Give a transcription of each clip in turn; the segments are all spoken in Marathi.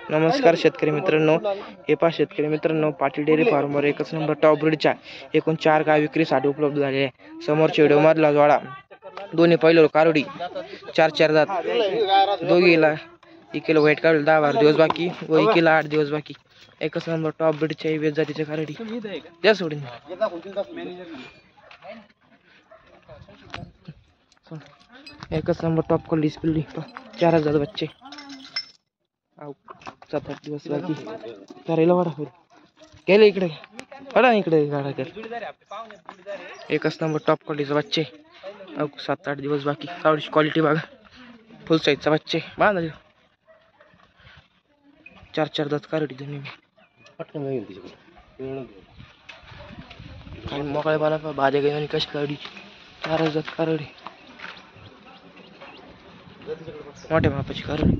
नमस्कार शेतकरी मित्रांनो, हे पहा शेतकरी मित्रांनो, पाटील डेअरी फार्मवर एकच नंबर टॉप ब्रीडच्या एकूण 4 गाय विक्रीसाठी उपलब्ध झाले आहे। समोरच्या व्हिडिओ मधला जोडा दोन्ही पहिलं कारोडी 4 दात, दोघीला इकेला व्हाईट कारोडी 10-12 दिवस बाकी व इकेला 8 दिवस बाकी। एकच नंबर टॉप ब्रीडच्या वेज जातीच्या कारोडी त्या सोडून एकच नंबर टॉप क्वालिटी पिल्ली 4000 बच्चे 7-8 दिवस बाकी करायला वाढा होईल गेले इकडे बडा इकडे गाडा कर। एकच नंबर टॉप क्वालिटीचे बच्चे 7-8 दिवस बाकी कावडीची क्वालिटी बघा फुल साईजचा बच्चे बांधा 4 दात कारोडी दोन्ही पटकन येईल तिच्याकडे काही मोकळे पाला भाज्या घेऊन कशी काढी 4 दात कारोडी मोठ्या मापाची कारोडी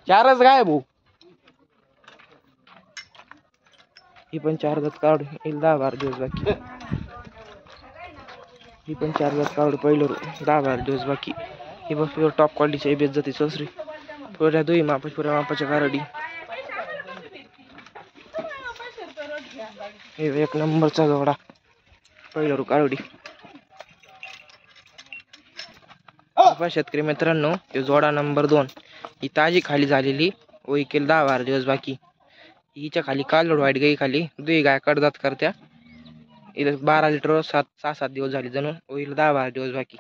4च गाय भाऊ ही पण 4 दात काढ येईल 10-12 दिवस बाकी। ही पण 4 दात काढ पहिलं 10-12 दिवस बाकी। ही बघ प्युअर टॉप क्वालिटीची बेज जाती ससरी पुऱ्या दोई मापाची पुऱ्या मापाच्या कारोडी हे एक नंबरचा जोडा पहिलं कारोडी। शेतकरी मित्रांनो, हे जोडा नंबर 2 ही ताजी खाली झालेली व इकेल 10-12 दिवस बाकी। हिच्या खाली कालोड व्हाईट गाई खाली दुई गाय कडदात करत्या हिला 12 लिटर 6-7 दिवस झाले जणू व हिला 10-12 दिवस बाकी।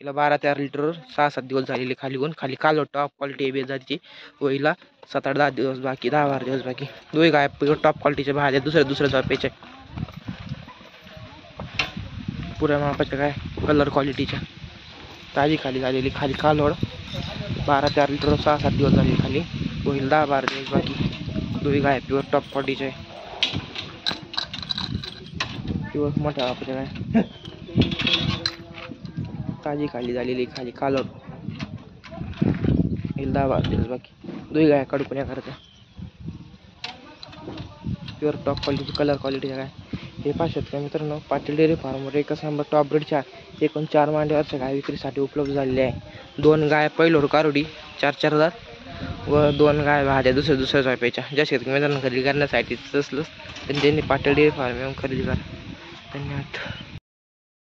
हिला 12-13 लिटर 6-7 दिवस झालेले खाली गुण खाली कालोड टॉप क्वालिटी बेज जातीची व हिला 7-8 दिवस बाकी 10-12 दिवस बाकी। दुई गाय टॉप क्वालिटीच्या भाज्या दुसऱ्या झोपेच्या पुऱ्या मापाच्या गाय कलर क्वालिटीच्या ताजी खाली झालेली खाली कालोड 12-13 लिटर 6-7 दिवस झाले खाली होईल 10-12 दिवस बाकी। दुई गाय प्युअर टॉप क्वालिटीचे प्युअर मोठ्या मापाच्या गाय ताजी खाली झालेली खाली कालोड होईल 10-12 दिवस बाकी। दुई गाय कडकुण्या करत्या प्युअर टॉप क्वालिटी कलर क्वालिटीच्या गाय। हे पहा शेतकरी मित्रांनो, पाटील डेअरी फार्मवर एकच नंबर टॉप ब्रीडच्या एकूण 4 मांडीवरच्या गाय विक्रीसाठी उपलब्ध झालेले आहे। 2 गाय पहिलोर कारोडी 4 दात व 2 गाय भाज्या दुसऱ्या झोपायच्या। ज्या शेतकरी मित्रांनो खरेदी करण्यासाठी असलं तर त्यांनी पाटील डेअरी फार्म येऊन खरेदी करा। धन्यवाद।